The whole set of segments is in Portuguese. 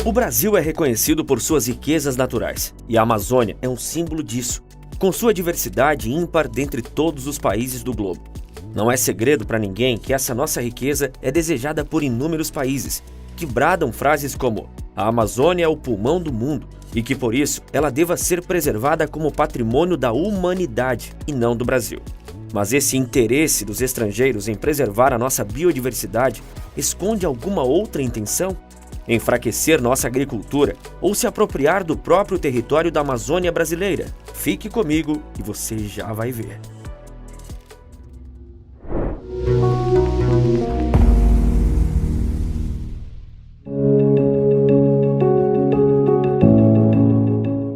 O Brasil é reconhecido por suas riquezas naturais, e a Amazônia é um símbolo disso, com sua diversidade ímpar dentre todos os países do globo. Não é segredo para ninguém que essa nossa riqueza é desejada por inúmeros países, que bradam frases como "a Amazônia é o pulmão do mundo" e que por isso ela deva ser preservada como patrimônio da humanidade e não do Brasil. Mas esse interesse dos estrangeiros em preservar a nossa biodiversidade esconde alguma outra intenção? Enfraquecer nossa agricultura ou se apropriar do próprio território da Amazônia brasileira? Fique comigo e você já vai ver.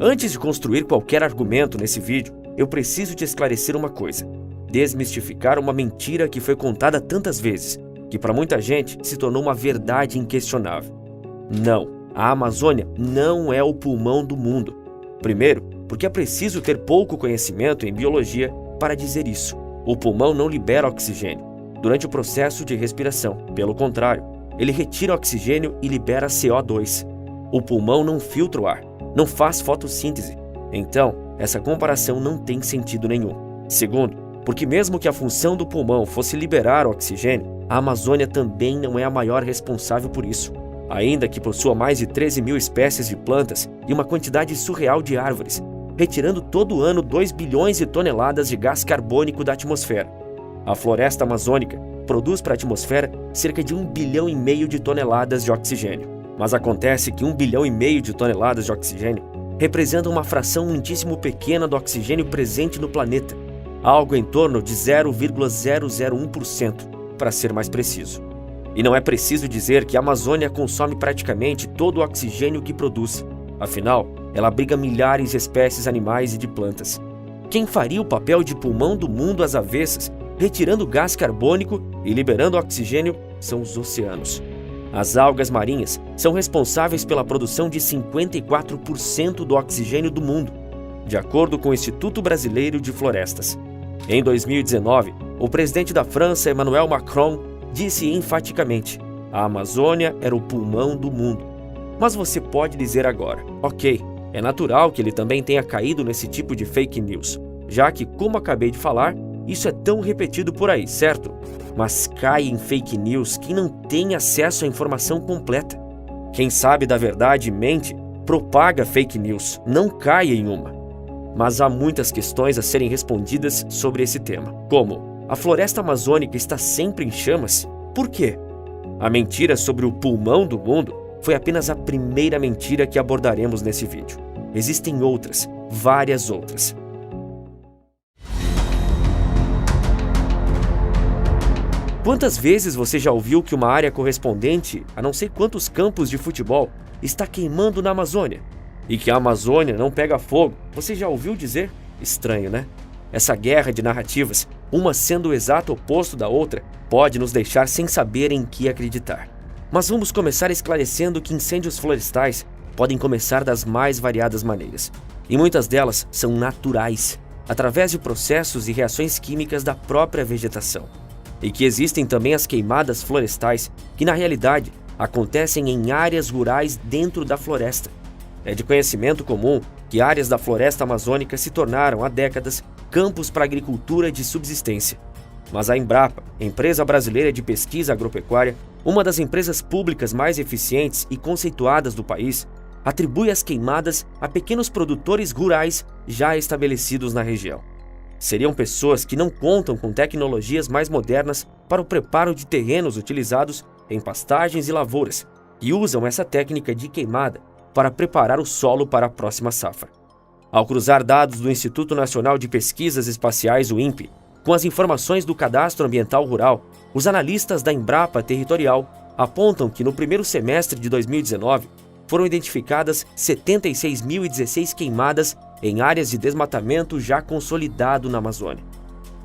Antes de construir qualquer argumento nesse vídeo, eu preciso te esclarecer uma coisa. Desmistificar uma mentira que foi contada tantas vezes, que para muita gente se tornou uma verdade inquestionável. Não, a Amazônia não é o pulmão do mundo. Primeiro, porque é preciso ter pouco conhecimento em biologia para dizer isso. O pulmão não libera oxigênio durante o processo de respiração. Pelo contrário, ele retira oxigênio e libera CO2. O pulmão não filtra o ar, não faz fotossíntese. Então, essa comparação não tem sentido nenhum. Segundo, porque mesmo que a função do pulmão fosse liberar oxigênio, a Amazônia também não é a maior responsável por isso. Ainda que possua mais de 13 mil espécies de plantas e uma quantidade surreal de árvores, retirando todo ano 2 bilhões de toneladas de gás carbônico da atmosfera. A floresta amazônica produz para a atmosfera cerca de 1,5 bilhão de toneladas de oxigênio. Mas acontece que 1,5 bilhão de toneladas de oxigênio representa uma fração muitíssimo pequena do oxigênio presente no planeta, algo em torno de 0,001%, para ser mais preciso. E não é preciso dizer que a Amazônia consome praticamente todo o oxigênio que produz. Afinal, ela abriga milhares de espécies animais e de plantas. Quem faria o papel de pulmão do mundo às avessas, retirando gás carbônico e liberando oxigênio, são os oceanos. As algas marinhas são responsáveis pela produção de 54% do oxigênio do mundo, de acordo com o Instituto Brasileiro de Florestas. Em 2019, o presidente da França, Emmanuel Macron, disse enfaticamente: a Amazônia era o pulmão do mundo. Mas você pode dizer agora: ok, é natural que ele também tenha caído nesse tipo de fake news, já que, como acabei de falar, isso é tão repetido por aí, certo? Mas cai em fake news quem não tem acesso à informação completa. Quem sabe da verdade e mente, propaga fake news, não cai em uma. Mas há muitas questões a serem respondidas sobre esse tema, como: a floresta amazônica está sempre em chamas? Por quê? A mentira sobre o pulmão do mundo foi apenas a primeira mentira que abordaremos nesse vídeo. Existem outras, várias outras. Quantas vezes você já ouviu que uma área correspondente a não sei quantos campos de futebol está queimando na Amazônia? E que a Amazônia não pega fogo? Você já ouviu dizer? Estranho, né? Essa guerra de narrativas, uma sendo o exato oposto da outra, pode nos deixar sem saber em que acreditar. Mas vamos começar esclarecendo que incêndios florestais podem começar das mais variadas maneiras. E muitas delas são naturais, através de processos e reações químicas da própria vegetação. E que existem também as queimadas florestais, que na realidade acontecem em áreas rurais dentro da floresta. É de conhecimento comum que áreas da floresta amazônica se tornaram, há décadas, campos para agricultura de subsistência. Mas a Embrapa, Empresa Brasileira de Pesquisa Agropecuária, uma das empresas públicas mais eficientes e conceituadas do país, atribui as queimadas a pequenos produtores rurais já estabelecidos na região. Seriam pessoas que não contam com tecnologias mais modernas para o preparo de terrenos utilizados em pastagens e lavouras, e usam essa técnica de queimada para preparar o solo para a próxima safra. Ao cruzar dados do Instituto Nacional de Pesquisas Espaciais, o INPE, com as informações do Cadastro Ambiental Rural, os analistas da Embrapa Territorial apontam que no primeiro semestre de 2019 foram identificadas 76.016 queimadas em áreas de desmatamento já consolidado na Amazônia.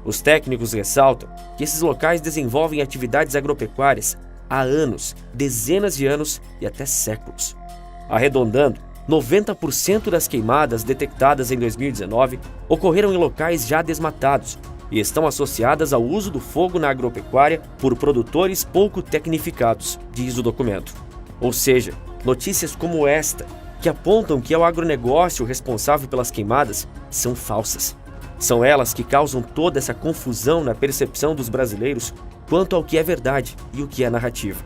Os técnicos ressaltam que esses locais desenvolvem atividades agropecuárias há anos, dezenas de anos e até séculos. Arredondando, 90% das queimadas detectadas em 2019 ocorreram em locais já desmatados e estão associadas ao uso do fogo na agropecuária por produtores pouco tecnificados, diz o documento. Ou seja, Notícias como esta, que apontam que é o agronegócio responsável pelas queimadas, são falsas. São elas que causam toda essa confusão na percepção dos brasileiros quanto ao que é verdade e o que é narrativa.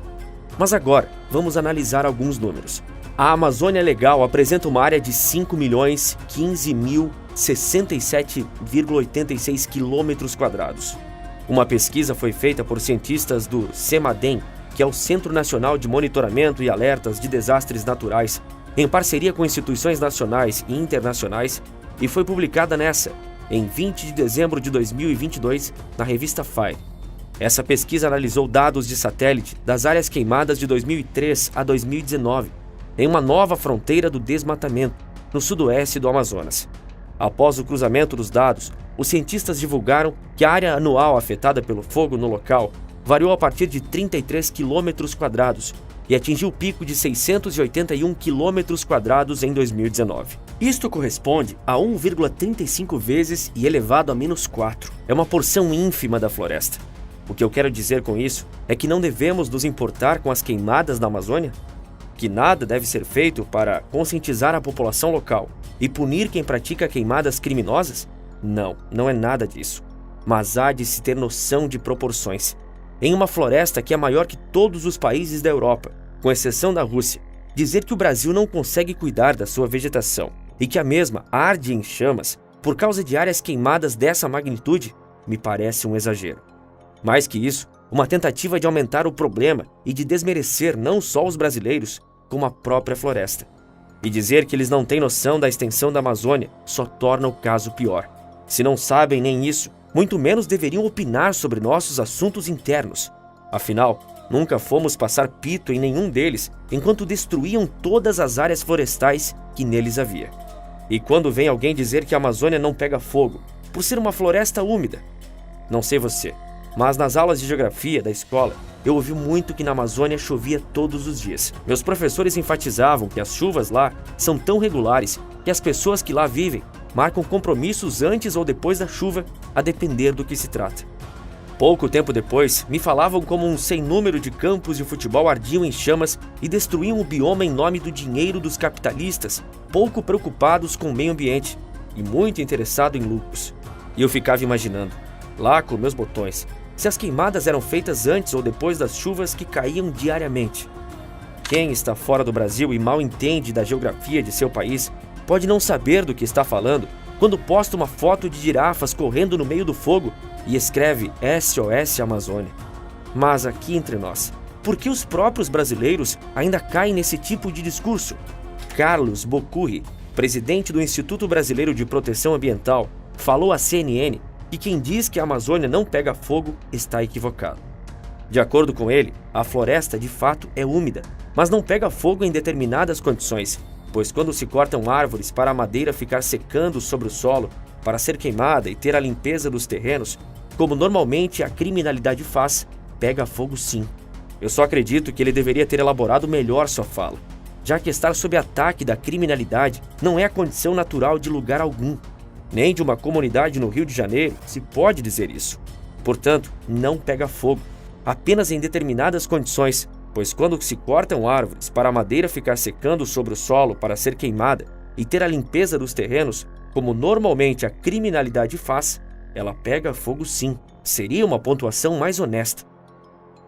Mas agora, vamos analisar alguns números. A Amazônia Legal apresenta uma área de 5.015.067,86 km². Uma pesquisa foi feita por cientistas do CEMADEM, que é o Centro Nacional de Monitoramento e Alertas de Desastres Naturais, em parceria com instituições nacionais e internacionais, e foi publicada em 20 de dezembro de 2022, na revista Fire. Essa pesquisa analisou dados de satélite das áreas queimadas de 2003 a 2019, em uma nova fronteira do desmatamento, no sudoeste do Amazonas. Após o cruzamento dos dados, os cientistas divulgaram que a área anual afetada pelo fogo no local variou a partir de 33 km² e atingiu o pico de 681 km² em 2019. Isto corresponde a 1,35 vezes e elevado a -4. É uma porção ínfima da floresta. O que eu quero dizer com isso é que não devemos nos importar com as queimadas na Amazônia? Que nada deve ser feito para conscientizar a população local e punir quem pratica queimadas criminosas? Não, não é nada disso. Mas há de se ter noção de proporções. Em uma floresta que é maior que todos os países da Europa, com exceção da Rússia, dizer que o Brasil não consegue cuidar da sua vegetação e que a mesma arde em chamas por causa de áreas queimadas dessa magnitude me parece um exagero. Mais que isso, uma tentativa de aumentar o problema e de desmerecer não só os brasileiros, como a própria floresta. E dizer que eles não têm noção da extensão da Amazônia só torna o caso pior. Se não sabem nem isso, muito menos deveriam opinar sobre nossos assuntos internos. Afinal, nunca fomos passar pito em nenhum deles enquanto destruíam todas as áreas florestais que neles havia. E quando vem alguém dizer que a Amazônia não pega fogo por ser uma floresta úmida? Não sei você, mas nas aulas de geografia da escola, eu ouvi muito que na Amazônia chovia todos os dias. Meus professores enfatizavam que as chuvas lá são tão regulares que as pessoas que lá vivem marcam compromissos antes ou depois da chuva, a depender do que se trata. Pouco tempo depois, me falavam como um sem número de campos de futebol ardiam em chamas e destruíam o bioma em nome do dinheiro dos capitalistas, pouco preocupados com o meio ambiente e muito interessados em lucros. E eu ficava imaginando, lá com meus botões, se as queimadas eram feitas antes ou depois das chuvas que caíam diariamente. Quem está fora do Brasil e mal entende da geografia de seu país pode não saber do que está falando quando posta uma foto de girafas correndo no meio do fogo e escreve SOS Amazônia. Mas aqui entre nós, por que os próprios brasileiros ainda caem nesse tipo de discurso? Carlos Bocurri, presidente do Instituto Brasileiro de Proteção Ambiental, falou à CNN que quem diz que a Amazônia não pega fogo está equivocado. De acordo com ele, a floresta de fato é úmida, mas não pega fogo em determinadas condições, pois quando se cortam árvores para a madeira ficar secando sobre o solo, para ser queimada e ter a limpeza dos terrenos, como normalmente a criminalidade faz, pega fogo sim. Eu só acredito que ele deveria ter elaborado melhor sua fala, já que estar sob ataque da criminalidade não é a condição natural de lugar algum. Nem de uma comunidade no Rio de Janeiro se pode dizer isso. Portanto, não pega fogo, apenas em determinadas condições, pois quando se cortam árvores para a madeira ficar secando sobre o solo para ser queimada e ter a limpeza dos terrenos, como normalmente a criminalidade faz, ela pega fogo sim. Seria uma pontuação mais honesta.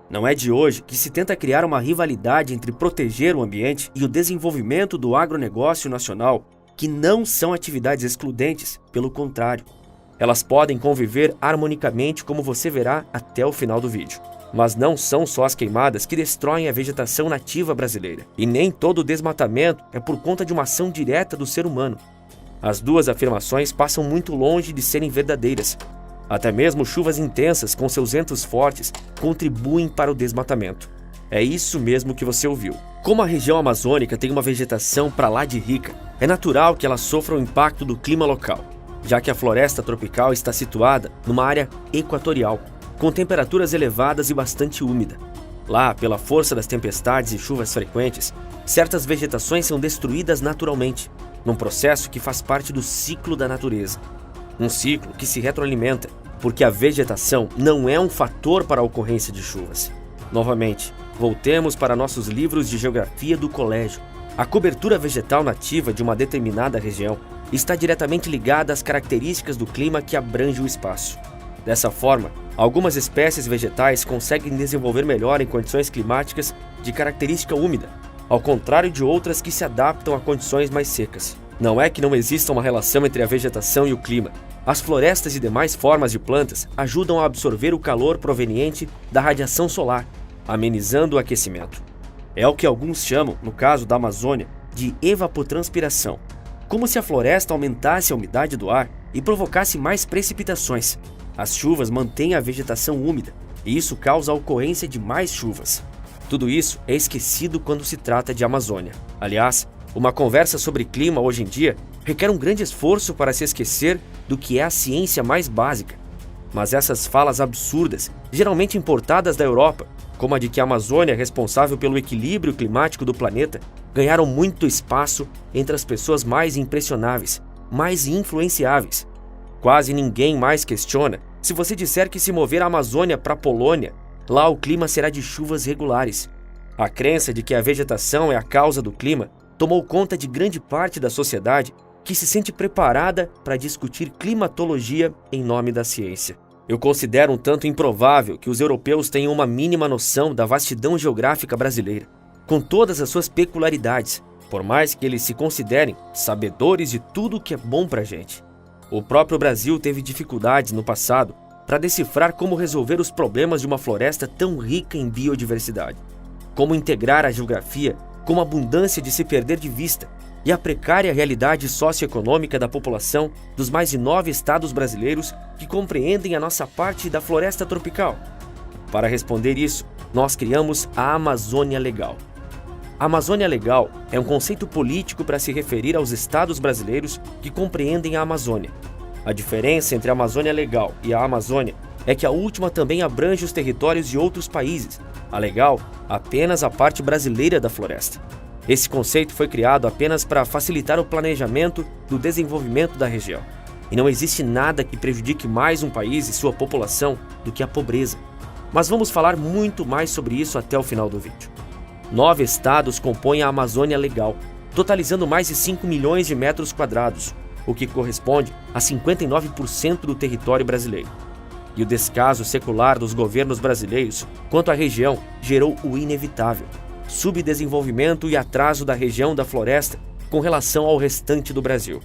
Não é de hoje que se tenta criar uma rivalidade entre proteger o ambiente e o desenvolvimento do agronegócio nacional, que não são atividades excludentes, pelo contrário. Elas podem conviver harmonicamente, como você verá até o final do vídeo. Mas não são só as queimadas que destroem a vegetação nativa brasileira. E nem todo o desmatamento é por conta de uma ação direta do ser humano. As duas afirmações passam muito longe de serem verdadeiras. Até mesmo chuvas intensas com seus ventos fortes contribuem para o desmatamento. É isso mesmo que você ouviu. Como a região amazônica tem uma vegetação para lá de rica, é natural que ela sofra o impacto do clima local, já que a floresta tropical está situada numa área equatorial, com temperaturas elevadas e bastante úmida. Lá, pela força das tempestades e chuvas frequentes, certas vegetações são destruídas naturalmente, num processo que faz parte do ciclo da natureza. Um ciclo que se retroalimenta, porque a vegetação não é um fator para a ocorrência de chuvas. Novamente, Voltemos para nossos livros de geografia do colégio. A cobertura vegetal nativa de uma determinada região está diretamente ligada às características do clima que abrange o espaço. Dessa forma, algumas espécies vegetais conseguem desenvolver melhor em condições climáticas de característica úmida, ao contrário de outras que se adaptam a condições mais secas. Não é que não exista uma relação entre a vegetação e o clima. As florestas e demais formas de plantas ajudam a absorver o calor proveniente da radiação solar, amenizando o aquecimento. É o que alguns chamam, no caso da Amazônia, de evapotranspiração, como se a floresta aumentasse a umidade do ar e provocasse mais precipitações. As chuvas mantêm a vegetação úmida, e isso causa a ocorrência de mais chuvas. Tudo isso é esquecido quando se trata de Amazônia. Aliás, uma conversa sobre clima hoje em dia requer um grande esforço para se esquecer do que é a ciência mais básica. Mas essas falas absurdas, geralmente importadas da Europa, como a de que a Amazônia é responsável pelo equilíbrio climático do planeta, ganharam muito espaço entre as pessoas mais impressionáveis, mais influenciáveis. Quase ninguém mais questiona se você disser que se mover a Amazônia para a Polônia, lá o clima será de chuvas regulares. A crença de que a vegetação é a causa do clima tomou conta de grande parte da sociedade que se sente preparada para discutir climatologia em nome da ciência. Eu considero um tanto improvável que os europeus tenham uma mínima noção da vastidão geográfica brasileira, com todas as suas peculiaridades, por mais que eles se considerem sabedores de tudo que é bom para a gente. O próprio Brasil teve dificuldades no passado para decifrar como resolver os problemas de uma floresta tão rica em biodiversidade, como integrar a geografia com uma abundância de se perder de vista e a precária realidade socioeconômica da população dos mais de 9 estados brasileiros que compreendem a nossa parte da floresta tropical. Para responder isso, nós criamos a Amazônia Legal. A Amazônia Legal é um conceito político para se referir aos estados brasileiros que compreendem a Amazônia. A diferença entre a Amazônia Legal e a Amazônia é que a última também abrange os territórios de outros países, a legal apenas a parte brasileira da floresta. Esse conceito foi criado apenas para facilitar o planejamento do desenvolvimento da região. E não existe nada que prejudique mais um país e sua população do que a pobreza. Mas vamos falar muito mais sobre isso até o final do vídeo. 9 estados compõem a Amazônia Legal, totalizando mais de 5 milhões de metros quadrados, o que corresponde a 59% do território brasileiro. E o descaso secular dos governos brasileiros quanto à região gerou o inevitável: subdesenvolvimento e atraso da região da floresta com relação ao restante do Brasil.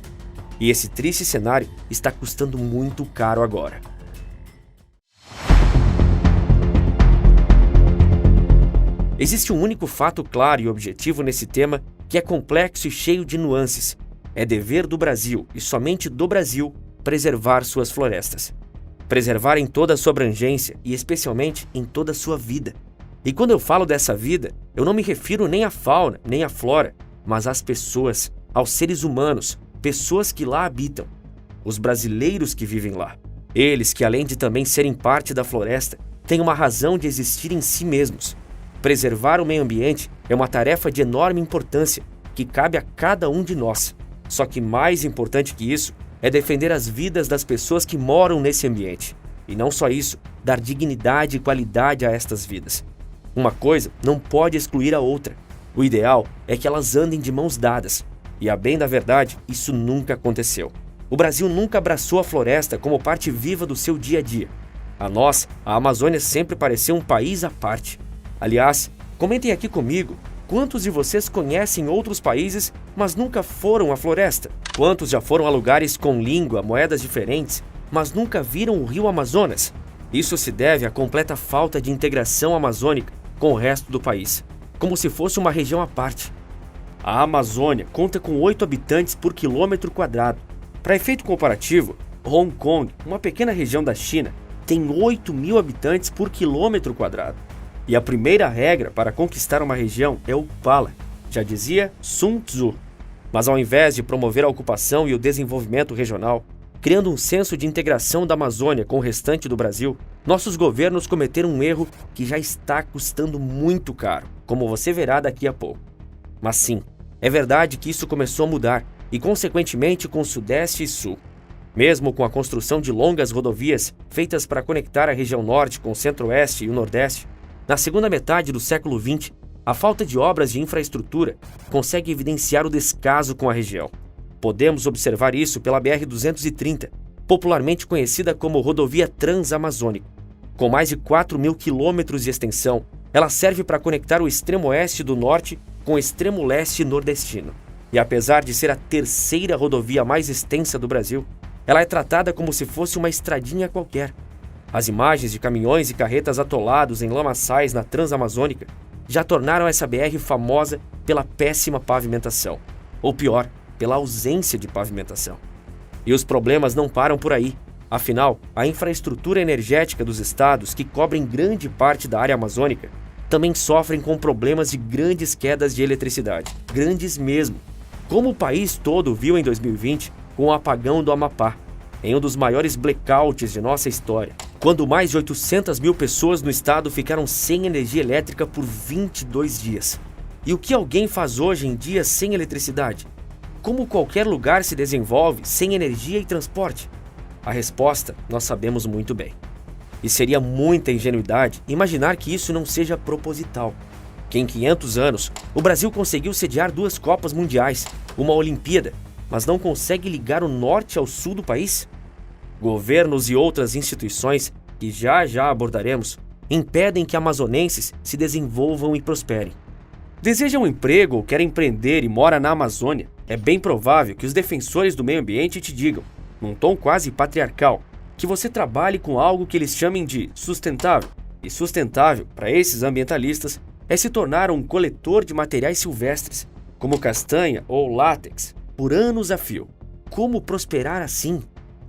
E esse triste cenário está custando muito caro agora. Existe um único fato claro e objetivo nesse tema que é complexo e cheio de nuances. É dever do Brasil, e somente do Brasil, preservar suas florestas. Preservar em toda a sua abrangência e especialmente em toda a sua vida. E quando eu falo dessa vida, eu não me refiro nem à fauna, nem à flora, mas às pessoas, aos seres humanos, pessoas que lá habitam, os brasileiros que vivem lá. Eles que, além de também serem parte da floresta, têm uma razão de existir em si mesmos. Preservar o meio ambiente é uma tarefa de enorme importância que cabe a cada um de nós. Só que mais importante que isso é defender as vidas das pessoas que moram nesse ambiente. E não só isso, dar dignidade e qualidade a estas vidas. Uma coisa não pode excluir a outra. O ideal é que elas andem de mãos dadas. E a bem da verdade, isso nunca aconteceu. O Brasil nunca abraçou a floresta como parte viva do seu dia a dia. A nós, a Amazônia sempre pareceu um país à parte. Aliás, comentem aqui comigo, quantos de vocês conhecem outros países, mas nunca foram à floresta? Quantos já foram a lugares com língua, moedas diferentes, mas nunca viram o rio Amazonas? Isso se deve à completa falta de integração amazônica com o resto do país, como se fosse uma região à parte. A Amazônia conta com 8 habitantes por quilômetro quadrado. Para efeito comparativo, Hong Kong, uma pequena região da China, tem 8.000 habitantes por quilômetro quadrado. E a primeira regra para conquistar uma região é ocupá-la, já dizia Sun Tzu. Mas ao invés de promover a ocupação e o desenvolvimento regional, criando um senso de integração da Amazônia com o restante do Brasil, nossos governos cometeram um erro que já está custando muito caro, como você verá daqui a pouco. Mas sim, é verdade que isso começou a mudar, e consequentemente com o Sudeste e Sul. Mesmo com a construção de longas rodovias feitas para conectar a região Norte com o Centro-Oeste e o Nordeste, Na segunda metade do século XX, a falta de obras de infraestrutura consegue evidenciar o descaso com a região. Podemos observar isso pela BR-230, popularmente conhecida como Rodovia Transamazônica. Com mais de 4.000 quilômetros de extensão, ela serve para conectar o extremo oeste do norte com o extremo leste nordestino. E apesar de ser a terceira rodovia mais extensa do Brasil, ela é tratada como se fosse uma estradinha qualquer. As imagens de caminhões e carretas atolados em lamaçais na Transamazônica já tornaram essa BR famosa pela péssima pavimentação, ou pior, pela ausência de pavimentação. E os problemas não param por aí. Afinal, a infraestrutura energética dos estados, que cobrem grande parte da área amazônica, também sofrem com problemas de grandes quedas de eletricidade. Grandes mesmo. Como o país todo viu em 2020 com o apagão do Amapá, em um dos maiores blackouts de nossa história, quando mais de 800 mil pessoas no estado ficaram sem energia elétrica por 22 dias. E o que alguém faz hoje em dia sem eletricidade? Como qualquer lugar se desenvolve sem energia e transporte? A resposta nós sabemos muito bem. E seria muita ingenuidade imaginar que isso não seja proposital. Que em 500 anos, o Brasil conseguiu sediar 2 Copas Mundiais, uma Olimpíada, mas não consegue ligar o norte ao sul do país? Governos e outras instituições, que já abordaremos, impedem que amazonenses se desenvolvam e prosperem. Deseja um emprego ou quer empreender e mora na Amazônia? É bem provável que os defensores do meio ambiente te digam, num tom quase patriarcal, que você trabalhe com algo que eles chamem de sustentável. E sustentável, para esses ambientalistas, é se tornar um coletor de materiais silvestres, como castanha ou látex, por anos a fio. Como prosperar assim?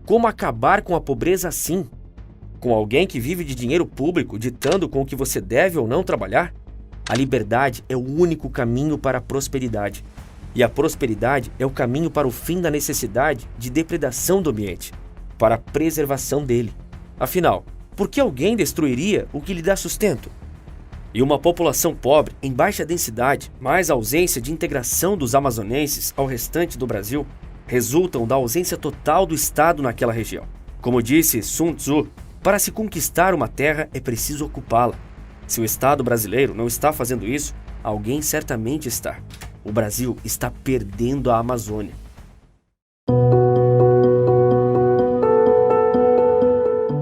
Como acabar com a pobreza assim? Com alguém que vive de dinheiro público ditando com o que você deve ou não trabalhar? A liberdade é o único caminho para a prosperidade. E a prosperidade é o caminho para o fim da necessidade de depredação do ambiente, para a preservação dele. Afinal, por que alguém destruiria o que lhe dá sustento? E uma população pobre, em baixa densidade, mais a ausência de integração dos amazonenses ao restante do Brasil, resultam da ausência total do Estado naquela região. Como disse Sun Tzu, para se conquistar uma terra é preciso ocupá-la. Se o Estado brasileiro não está fazendo isso, alguém certamente está. O Brasil está perdendo a Amazônia.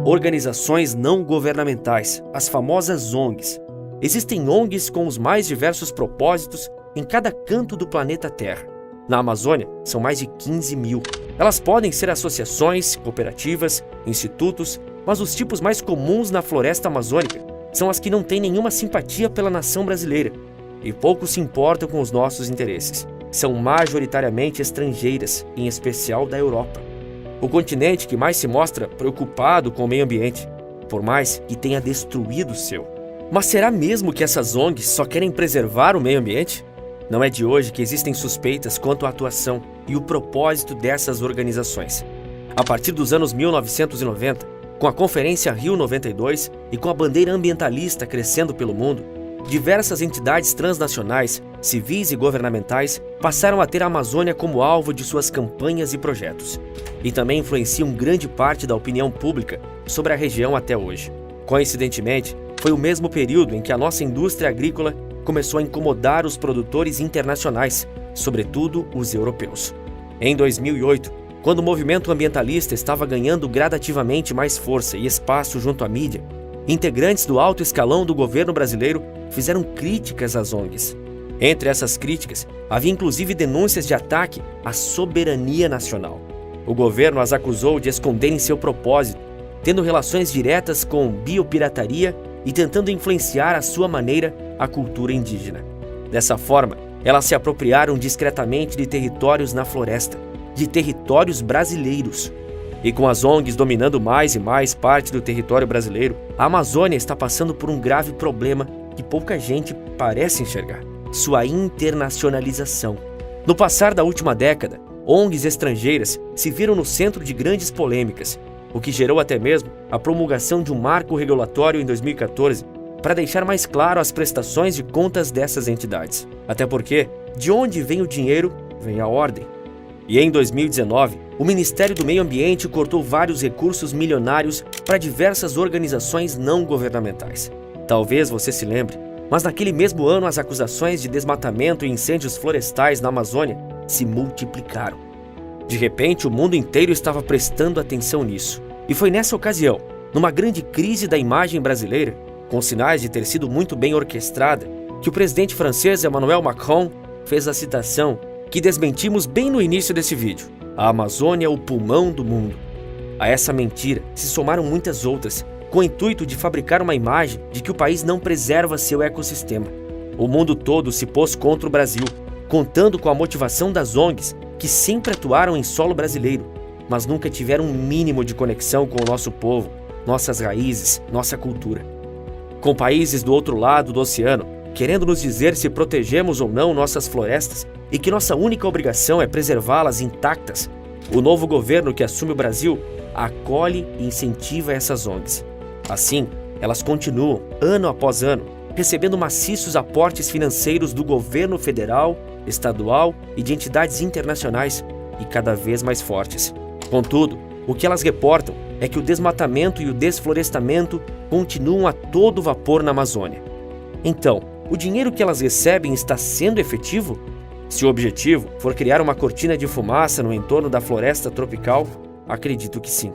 Organizações não governamentais, as famosas ONGs. Existem ONGs com os mais diversos propósitos em cada canto do planeta Terra. Na Amazônia, são mais de 15 mil. Elas podem ser associações, cooperativas, institutos, mas os tipos mais comuns na floresta amazônica são as que não têm nenhuma simpatia pela nação brasileira e pouco se importam com os nossos interesses. São majoritariamente estrangeiras, em especial da Europa. O continente que mais se mostra preocupado com o meio ambiente, por mais que tenha destruído o seu. Mas será mesmo que essas ONGs só querem preservar o meio ambiente? Não é de hoje que existem suspeitas quanto à atuação e o propósito dessas organizações. A partir dos anos 1990, com a Conferência Rio 92 e com a bandeira ambientalista crescendo pelo mundo, diversas entidades transnacionais, civis e governamentais passaram a ter a Amazônia como alvo de suas campanhas e projetos, e também influenciam grande parte da opinião pública sobre a região até hoje. Coincidentemente, foi o mesmo período em que a nossa indústria agrícola começou a incomodar os produtores internacionais, sobretudo os europeus. Em 2008, quando o movimento ambientalista estava ganhando gradativamente mais força e espaço junto à mídia, integrantes do alto escalão do governo brasileiro fizeram críticas às ONGs. Entre essas críticas, havia inclusive denúncias de ataque à soberania nacional. O governo as acusou de esconderem seu propósito, tendo relações diretas com biopirataria e tentando influenciar à sua maneira a cultura indígena. Dessa forma, elas se apropriaram discretamente de territórios na floresta, de territórios brasileiros. E com as ONGs dominando mais e mais parte do território brasileiro, a Amazônia está passando por um grave problema que pouca gente parece enxergar: sua internacionalização. No passar da última década, ONGs estrangeiras se viram no centro de grandes polêmicas, o que gerou até mesmo a promulgação de um marco regulatório em 2014 para deixar mais claro as prestações de contas dessas entidades. Até porque, de onde vem o dinheiro, vem a ordem. E em 2019, o Ministério do Meio Ambiente cortou vários recursos milionários para diversas organizações não governamentais. Talvez você se lembre, mas naquele mesmo ano as acusações de desmatamento e incêndios florestais na Amazônia se multiplicaram. De repente, o mundo inteiro estava prestando atenção nisso. E foi nessa ocasião, numa grande crise da imagem brasileira, com sinais de ter sido muito bem orquestrada, que o presidente francês Emmanuel Macron fez a citação que desmentimos bem no início desse vídeo: a Amazônia é o pulmão do mundo. A essa mentira se somaram muitas outras, com o intuito de fabricar uma imagem de que o país não preserva seu ecossistema. O mundo todo se pôs contra o Brasil, contando com a motivação das ONGs, que sempre atuaram em solo brasileiro, mas nunca tiveram um mínimo de conexão com o nosso povo, nossas raízes, nossa cultura. Com países do outro lado do oceano, querendo nos dizer se protegemos ou não nossas florestas e que nossa única obrigação é preservá-las intactas, o novo governo que assume o Brasil acolhe e incentiva essas ONGs. Assim, elas continuam, ano após ano, recebendo maciços aportes financeiros do governo federal, estadual e de entidades internacionais, e cada vez mais fortes. Contudo, o que elas reportam é que o desmatamento e o desflorestamento continuam a todo vapor na Amazônia. Então, o dinheiro que elas recebem está sendo efetivo? Se o objetivo for criar uma cortina de fumaça no entorno da floresta tropical, acredito que sim.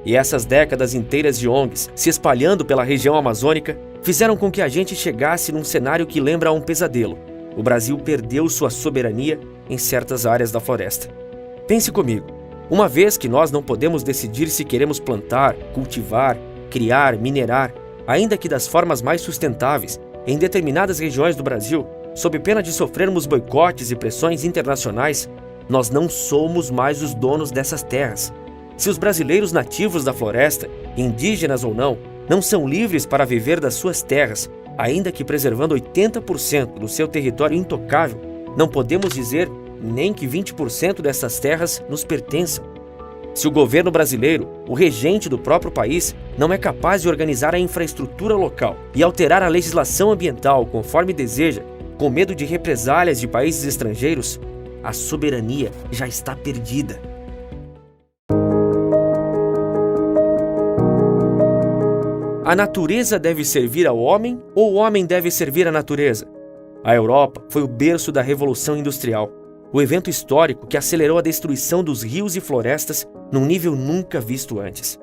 E essas décadas inteiras de ONGs se espalhando pela região amazônica fizeram com que a gente chegasse num cenário que lembra um pesadelo. O Brasil perdeu sua soberania em certas áreas da floresta. Pense comigo, uma vez que nós não podemos decidir se queremos plantar, cultivar, criar, minerar, ainda que das formas mais sustentáveis, em determinadas regiões do Brasil, sob pena de sofrermos boicotes e pressões internacionais, nós não somos mais os donos dessas terras. Se os brasileiros nativos da floresta, indígenas ou não são livres para viver das suas terras, ainda que preservando 80% do seu território intocável, não podemos dizer nem que 20% dessas terras nos pertençam. Se o governo brasileiro, o regente do próprio país, não é capaz de organizar a infraestrutura local e alterar a legislação ambiental conforme deseja, com medo de represálias de países estrangeiros, a soberania já está perdida. A natureza deve servir ao homem ou o homem deve servir à natureza? A Europa foi o berço da Revolução Industrial, o evento histórico que acelerou a destruição dos rios e florestas num nível nunca visto antes.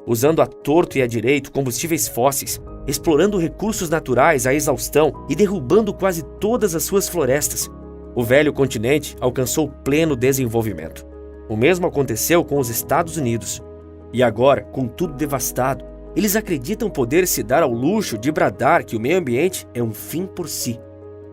Usando à torto e à direito combustíveis fósseis, explorando recursos naturais à exaustão e derrubando quase todas as suas florestas, o velho continente alcançou pleno desenvolvimento. O mesmo aconteceu com os Estados Unidos. E agora, com tudo devastado, eles acreditam poder se dar ao luxo de bradar que o meio ambiente é um fim por si.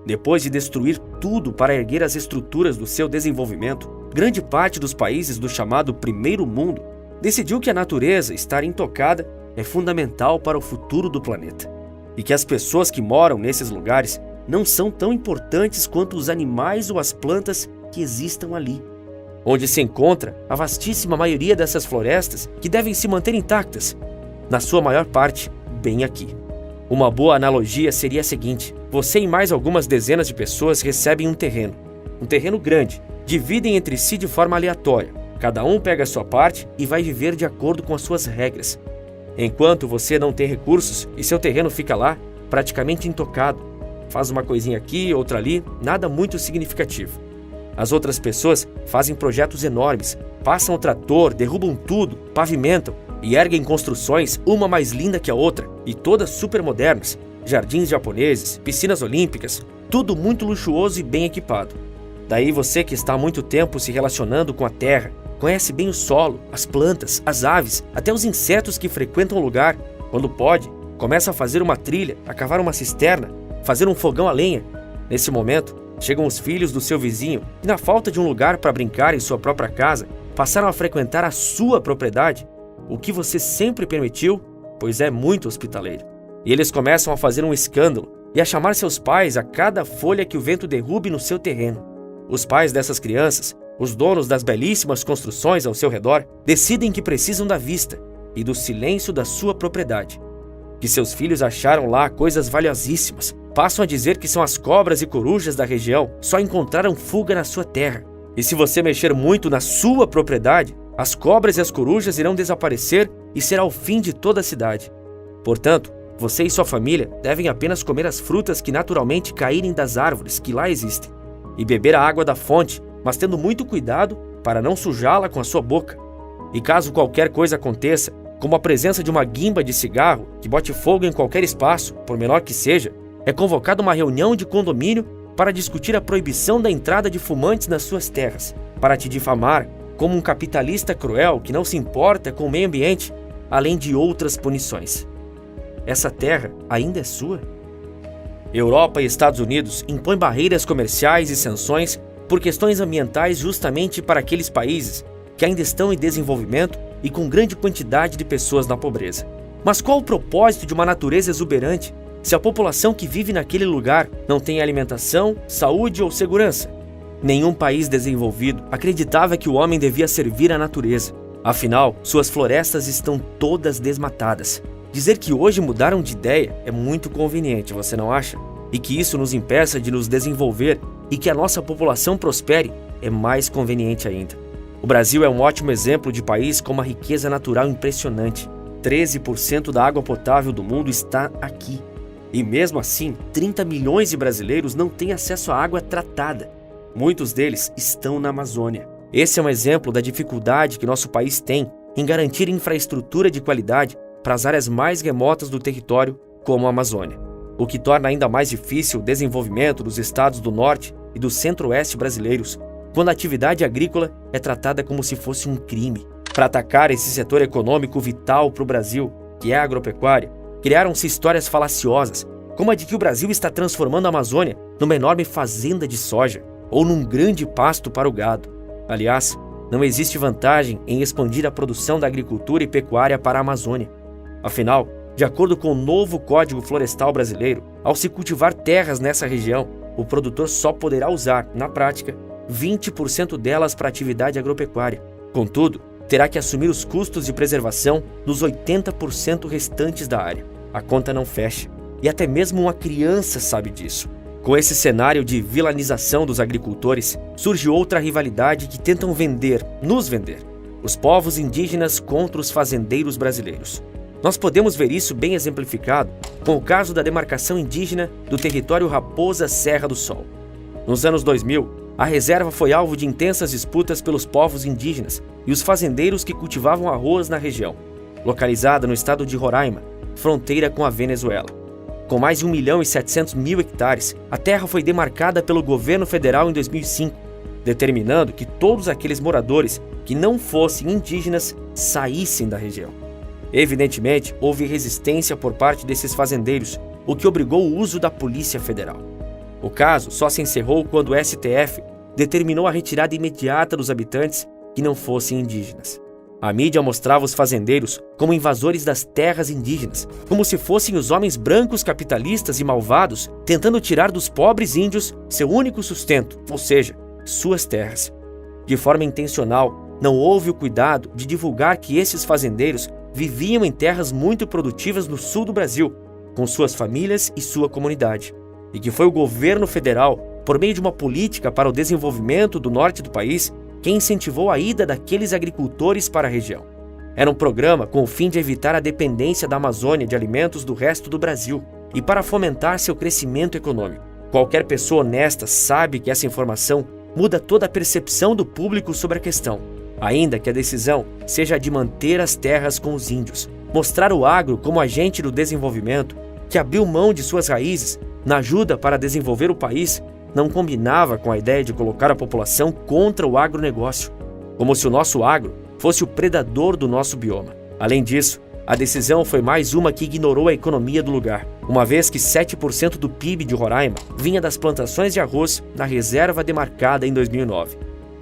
Depois de destruir tudo para erguer as estruturas do seu desenvolvimento, grande parte dos países do chamado Primeiro Mundo decidiu que a natureza estar intocada é fundamental para o futuro do planeta. E que as pessoas que moram nesses lugares não são tão importantes quanto os animais ou as plantas que existam ali. Onde se encontra a vastíssima maioria dessas florestas que devem se manter intactas, na sua maior parte, bem aqui. Uma boa analogia seria a seguinte: você e mais algumas dezenas de pessoas recebem um terreno grande, dividem entre si de forma aleatória, cada um pega a sua parte e vai viver de acordo com as suas regras. Enquanto você não tem recursos e seu terreno fica lá, praticamente intocado, faz uma coisinha aqui, outra ali, nada muito significativo. As outras pessoas fazem projetos enormes, passam o trator, derrubam tudo, pavimentam e erguem construções uma mais linda que a outra e todas super modernas, jardins japoneses, piscinas olímpicas, tudo muito luxuoso e bem equipado. Daí você que está há muito tempo se relacionando com a terra, conhece bem o solo, as plantas, as aves, até os insetos que frequentam o lugar, quando pode, começa a fazer uma trilha, a cavar uma cisterna, fazer um fogão a lenha. Nesse momento, chegam os filhos do seu vizinho e, na falta de um lugar para brincar em sua própria casa, passaram a frequentar a sua propriedade, o que você sempre permitiu, pois é muito hospitaleiro. E eles começam a fazer um escândalo e a chamar seus pais a cada folha que o vento derrube no seu terreno. Os pais dessas crianças, os donos das belíssimas construções ao seu redor, decidem que precisam da vista e do silêncio da sua propriedade. Que seus filhos acharam lá coisas valiosíssimas, passam a dizer que são as cobras e corujas da região, só encontraram fuga na sua terra. E se você mexer muito na sua propriedade, as cobras e as corujas irão desaparecer e será o fim de toda a cidade. Portanto, Você e sua família devem apenas comer as frutas que naturalmente caírem das árvores que lá existem e beber a água da fonte, mas tendo muito cuidado para não sujá-la com a sua boca. E caso qualquer coisa aconteça, como a presença de uma guimba de cigarro que bote fogo em qualquer espaço, por menor que seja, é convocada uma reunião de condomínio para discutir a proibição da entrada de fumantes nas suas terras, para te difamar como um capitalista cruel que não se importa com o meio ambiente, além de outras punições. Essa terra ainda é sua? Europa e Estados Unidos impõem barreiras comerciais e sanções por questões ambientais justamente para aqueles países que ainda estão em desenvolvimento e com grande quantidade de pessoas na pobreza. Mas qual o propósito de uma natureza exuberante se a população que vive naquele lugar não tem alimentação, saúde ou segurança? Nenhum país desenvolvido acreditava que o homem devia servir à natureza. Afinal, suas florestas estão todas desmatadas. Dizer que hoje mudaram de ideia é muito conveniente, você não acha? E que isso nos impeça de nos desenvolver e que a nossa população prospere é mais conveniente ainda. O Brasil é um ótimo exemplo de país com uma riqueza natural impressionante. 13% da água potável do mundo está aqui. E mesmo assim, 30 milhões de brasileiros não têm acesso à água tratada. Muitos deles estão na Amazônia. Esse é um exemplo da dificuldade que nosso país tem em garantir infraestrutura de qualidade para as áreas mais remotas do território, como a Amazônia, o que torna ainda mais difícil o desenvolvimento dos estados do norte e do centro-oeste brasileiros, quando a atividade agrícola é tratada como se fosse um crime. Para atacar esse setor econômico vital para o Brasil, que é a agropecuária, criaram-se histórias falaciosas, como a de que o Brasil está transformando a Amazônia numa enorme fazenda de soja ou num grande pasto para o gado. Aliás, não existe vantagem em expandir a produção da agricultura e pecuária para a Amazônia. Afinal, de acordo com o novo Código Florestal Brasileiro, ao se cultivar terras nessa região, o produtor só poderá usar, na prática, 20% delas para atividade agropecuária. Contudo, terá que assumir os custos de preservação dos 80% restantes da área. A conta não fecha. E até mesmo uma criança sabe disso. Com esse cenário de vilanização dos agricultores, surge outra rivalidade que tentam nos vender, os povos indígenas contra os fazendeiros brasileiros. Nós podemos ver isso bem exemplificado com o caso da demarcação indígena do território Raposa Serra do Sol. Nos anos 2000, a reserva foi alvo de intensas disputas pelos povos indígenas e os fazendeiros que cultivavam arroz na região, localizada no estado de Roraima, fronteira com a Venezuela. Com mais de 1.700.000 hectares, a terra foi demarcada pelo governo federal em 2005, determinando que todos aqueles moradores que não fossem indígenas saíssem da região. Evidentemente, houve resistência por parte desses fazendeiros, o que obrigou o uso da Polícia Federal. O caso só se encerrou quando o STF determinou a retirada imediata dos habitantes que não fossem indígenas. A mídia mostrava os fazendeiros como invasores das terras indígenas, como se fossem os homens brancos capitalistas e malvados tentando tirar dos pobres índios seu único sustento, ou seja, suas terras. De forma intencional, não houve o cuidado de divulgar que esses fazendeiros viviam em terras muito produtivas no sul do Brasil, com suas famílias e sua comunidade, e que foi o governo federal, por meio de uma política para o desenvolvimento do norte do país, quem incentivou a ida daqueles agricultores para a região. Era um programa com o fim de evitar a dependência da Amazônia de alimentos do resto do Brasil e para fomentar seu crescimento econômico. Qualquer pessoa honesta sabe que essa informação muda toda a percepção do público sobre a questão, ainda que a decisão seja a de manter as terras com os índios, mostrar o agro como agente do desenvolvimento, que abriu mão de suas raízes na ajuda para desenvolver o país, não combinava com a ideia de colocar a população contra o agronegócio, como se o nosso agro fosse o predador do nosso bioma. Além disso, a decisão foi mais uma que ignorou a economia do lugar, uma vez que 7% do PIB de Roraima vinha das plantações de arroz na reserva demarcada em 2009,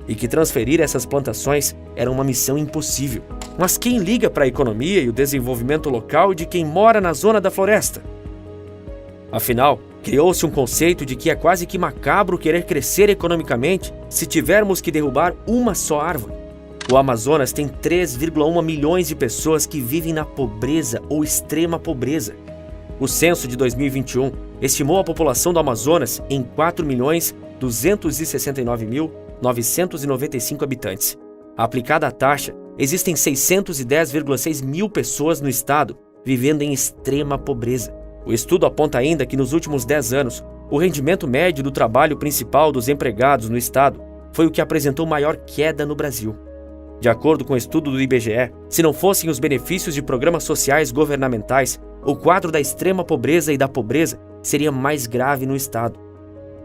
e que transferir essas plantações era uma missão impossível. Mas quem liga para a economia e o desenvolvimento local de quem mora na zona da floresta? Afinal, criou-se um conceito de que é quase que macabro querer crescer economicamente se tivermos que derrubar uma só árvore. O Amazonas tem 3,1 milhões de pessoas que vivem na pobreza ou extrema pobreza. O censo de 2021 estimou a população do Amazonas em 4.269.995 habitantes. Aplicada a taxa, existem 610,6 mil pessoas no estado vivendo em extrema pobreza. O estudo aponta ainda que nos últimos 10 anos, o rendimento médio do trabalho principal dos empregados no estado foi o que apresentou maior queda no Brasil. De acordo com o estudo do IBGE, se não fossem os benefícios de programas sociais governamentais, o quadro da extrema pobreza e da pobreza seria mais grave no estado.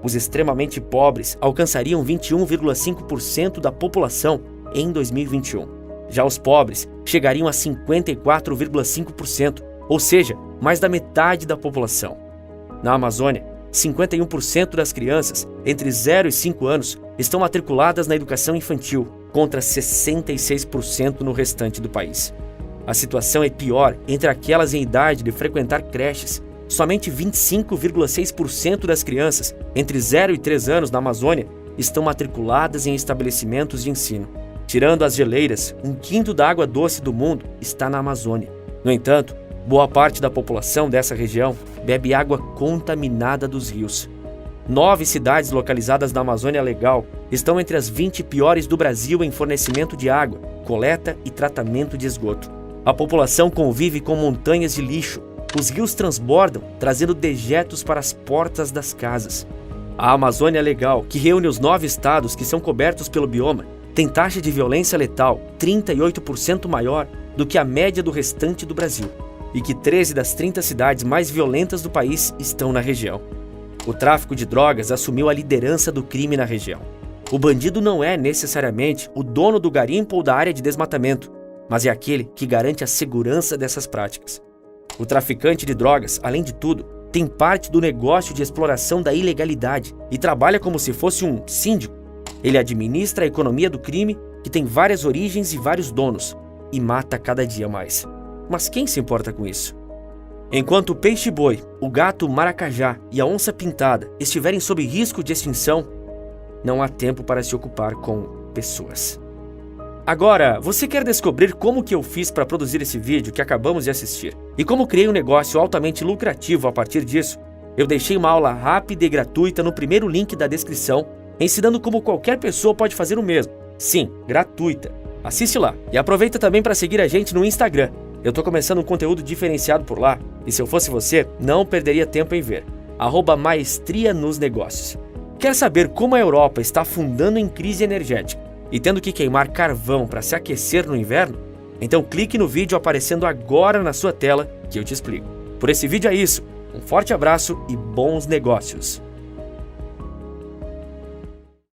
Os extremamente pobres alcançariam 21,5% da população em 2021. Já os pobres chegariam a 54,5%, ou seja, mais da metade da população. Na Amazônia, 51% das crianças entre 0 e 5 anos estão matriculadas na educação infantil, contra 66% no restante do país. A situação é pior entre aquelas em idade de frequentar creches. Somente 25,6% das crianças entre 0 e 3 anos na Amazônia estão matriculadas em estabelecimentos de ensino. Tirando as geleiras, 1/5 da água doce do mundo está na Amazônia. No entanto, boa parte da população dessa região bebe água contaminada dos rios. 9 cidades localizadas na Amazônia Legal estão entre as 20 piores do Brasil em fornecimento de água, coleta e tratamento de esgoto. A população convive com montanhas de lixo. Os rios transbordam, trazendo dejetos para as portas das casas. A Amazônia Legal, que reúne os 9 estados que são cobertos pelo bioma, tem taxa de violência letal 38% maior do que a média do restante do Brasil, e que 13 das 30 cidades mais violentas do país estão na região. O tráfico de drogas assumiu a liderança do crime na região. O bandido não é necessariamente o dono do garimpo ou da área de desmatamento, mas é aquele que garante a segurança dessas práticas. O traficante de drogas, além de tudo, tem parte do negócio de exploração da ilegalidade e trabalha como se fosse um síndico. Ele administra a economia do crime, que tem várias origens e vários donos, e mata cada dia mais. Mas quem se importa com isso? Enquanto o peixe-boi, o gato maracajá e a onça-pintada estiverem sob risco de extinção, não há tempo para se ocupar com pessoas. Agora, você quer descobrir como que eu fiz para produzir esse vídeo que acabamos de assistir e como criei um negócio altamente lucrativo a partir disso? Eu deixei uma aula rápida e gratuita no primeiro link da descrição, ensinando como qualquer pessoa pode fazer o mesmo. Sim, gratuita. Assiste lá e aproveita também para seguir a gente no Instagram. Eu tô começando um conteúdo diferenciado por lá e se eu fosse você, não perderia tempo em ver. @maestria nos negócios. Quer saber como a Europa está afundando em crise energética e tendo que queimar carvão para se aquecer no inverno? Então clique no vídeo aparecendo agora na sua tela que eu te explico. Por esse vídeo é isso. Um forte abraço e bons negócios!